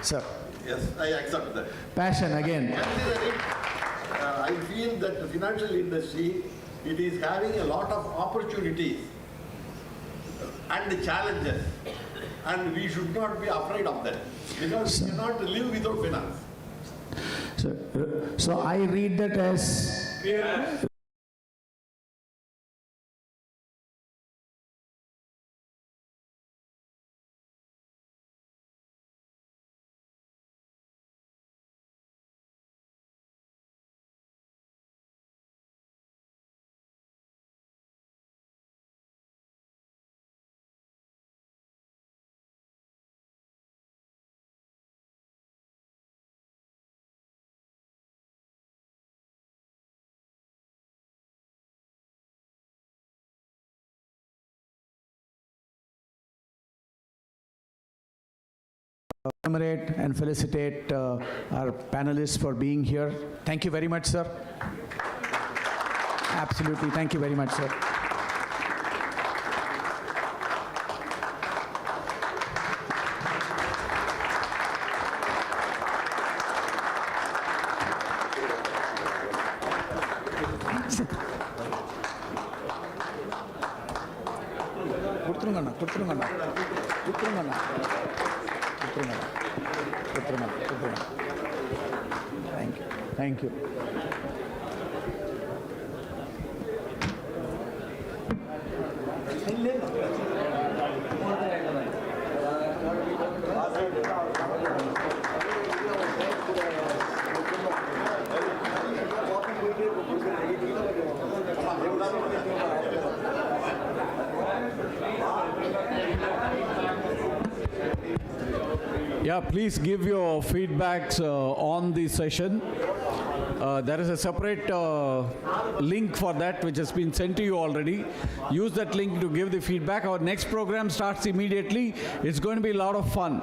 Sir. Yes, I accept that. Passion again. I I feel that the financial industry, it is having a lot of opportunities and challenges, and we should not be afraid of that, because we cannot live without finance. So I read that as commemorate and felicitate our panelists for being here. Thank you very much, sir. Absolutely. Thank you very much, sir. Thank you. Thank you. Yeah, please give your feedbacks on the session. There is a separate link for that which has been sent to you already. Use that link to give the feedback. Our next program starts immediately. It's going to be a lot of fun.